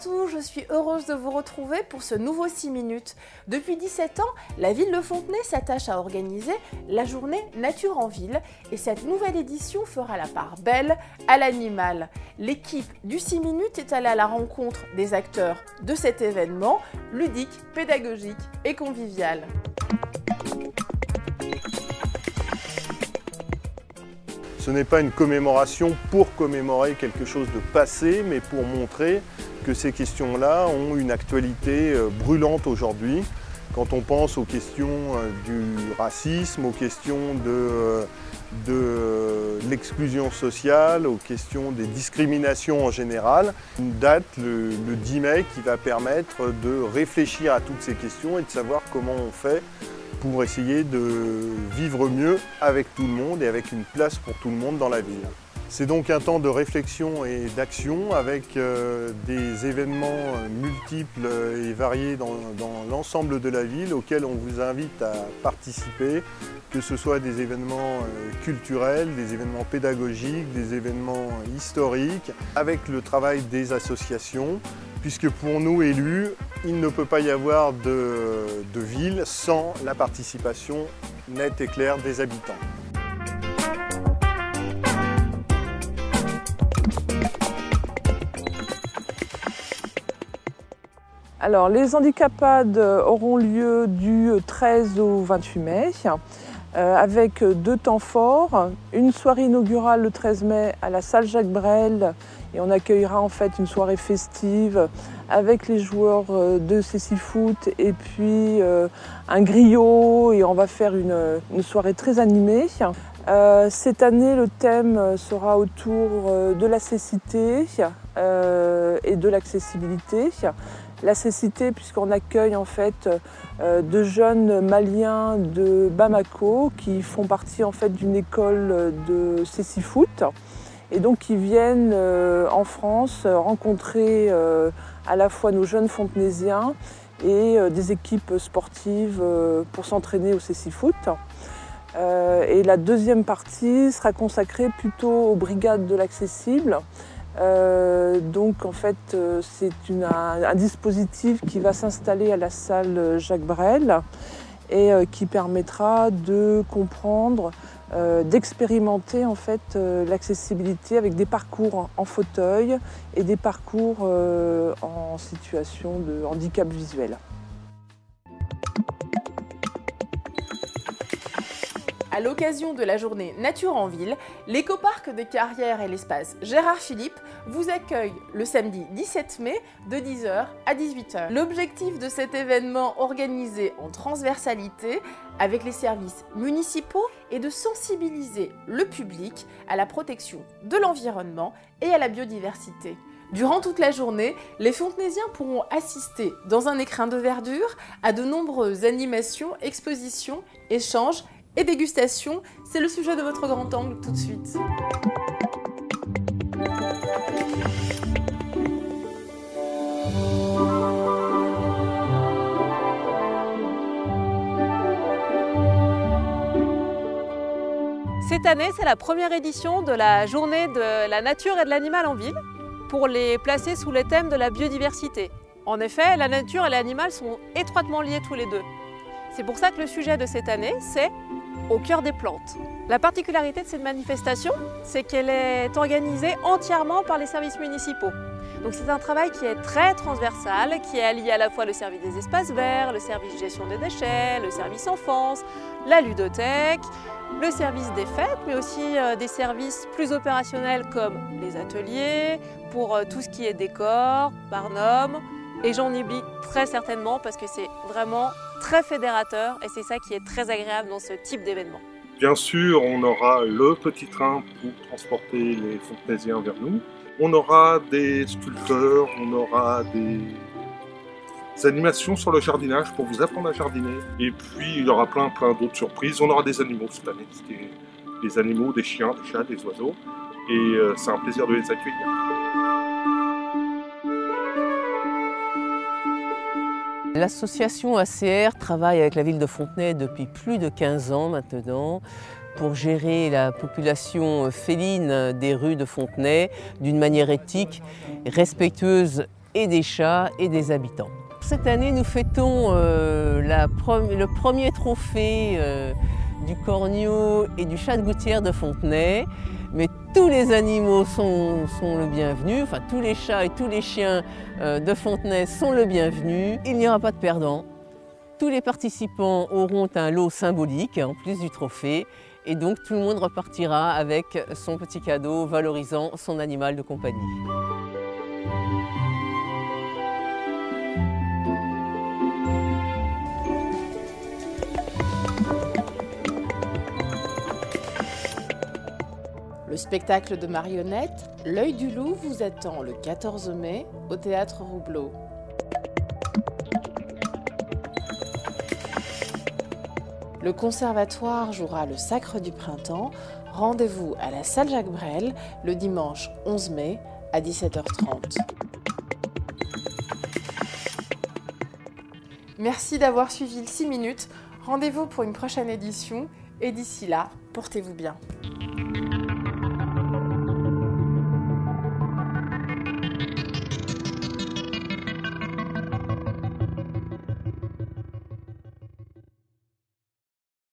tous, je suis heureuse de vous retrouver pour ce nouveau 6 minutes. Depuis 17 ans, la ville de Fontenay s'attache à organiser la journée Nature en ville et cette nouvelle édition fera la part belle à l'animal. L'équipe du 6 minutes est allée à la rencontre des acteurs de cet événement ludique, pédagogique et convivial. Ce n'est pas une commémoration pour commémorer quelque chose de passé, mais pour montrer que ces questions-là ont une actualité brûlante aujourd'hui. Quand on pense aux questions du racisme, aux questions de l'exclusion sociale, aux questions des discriminations en général, une date, le 10 mai, qui va permettre de réfléchir à toutes ces questions et de savoir comment on fait pour essayer de vivre mieux avec tout le monde et avec une place pour tout le monde dans la ville. C'est donc un temps de réflexion et d'action avec des événements multiples et variés dans l'ensemble de la ville auxquels on vous invite à participer, que ce soit des événements culturels, des événements pédagogiques, des événements historiques, avec le travail des associations, puisque pour nous élus, il ne peut pas y avoir de ville sans la participation nette et claire des habitants. Alors, les handicapades auront lieu du 13 au 28 mai avec 2 temps forts. Une soirée inaugurale le 13 mai à la salle Jacques Brel et on accueillera en fait une soirée festive avec les joueurs de Cécifoot et puis un griot et on va faire une soirée très animée. Cette année, le thème sera autour de la cécité et de l'accessibilité. La cécité puisqu'on accueille en fait 2 jeunes Maliens de Bamako qui font partie en fait d'une école de Cécifoot et donc qui viennent en France rencontrer à la fois nos jeunes Fontenaisiens et des équipes sportives pour s'entraîner au Cécifoot. Et la deuxième partie sera consacrée plutôt aux brigades de l'accessible. Donc en fait c'est un dispositif qui va s'installer à la salle Jacques Brel et qui permettra de comprendre, d'expérimenter en fait l'accessibilité avec des parcours en fauteuil et des parcours en situation de handicap visuel. À l'occasion de la journée Nature en ville, l'écoparc des Carrières et l'espace Gérard Philippe vous accueille le samedi 17 mai de 10h à 18h. L'objectif de cet événement organisé en transversalité avec les services municipaux est de sensibiliser le public à la protection de l'environnement et à la biodiversité. Durant toute la journée, les Fontenaisiens pourront assister dans un écrin de verdure à de nombreuses animations, expositions, échanges et dégustation, c'est le sujet de votre grand angle tout de suite. Cette année, c'est la première édition de la journée de la nature et de l'animal en ville pour les placer sous les thèmes de la biodiversité. En effet, la nature et l'animal sont étroitement liés tous les deux. C'est pour ça que le sujet de cette année, c'est au cœur des plantes. La particularité de cette manifestation, c'est qu'elle est organisée entièrement par les services municipaux. Donc c'est un travail qui est très transversal, qui est allié à la fois le service des espaces verts, le service gestion des déchets, le service enfance, la ludothèque, le service des fêtes, mais aussi des services plus opérationnels comme les ateliers, pour tout ce qui est décor, barnum, et j'en oublie très certainement parce que c'est vraiment très fédérateur et c'est ça qui est très agréable dans ce type d'événement. Bien sûr, on aura le petit train pour transporter les Fontenaisiens vers nous. On aura des sculpteurs, on aura des animations sur le jardinage pour vous apprendre à jardiner. Et puis il y aura plein d'autres surprises. On aura des animaux cette année, des animaux, des chiens, des chats, des oiseaux. Et c'est un plaisir de les accueillir. L'association ACR travaille avec la ville de Fontenay depuis plus de 15 ans maintenant pour gérer la population féline des rues de Fontenay d'une manière éthique, respectueuse et des chats et des habitants. Cette année, nous fêtons le premier trophée du corneau et du chat de gouttière de Fontenay. Mais tous les animaux sont le bienvenu, enfin tous les chats et tous les chiens de Fontenay sont le bienvenu. Il n'y aura pas de perdants. Tous les participants auront un lot symbolique en plus du trophée et donc tout le monde repartira avec son petit cadeau valorisant son animal de compagnie. Le spectacle de marionnettes L'œil du loup vous attend le 14 mai au Théâtre Roublot. Le conservatoire jouera le Sacre du printemps. Rendez-vous à la salle Jacques Brel le dimanche 11 mai à 17h30. Merci d'avoir suivi le 6 minutes. Rendez-vous pour une prochaine édition et d'ici là, portez-vous bien.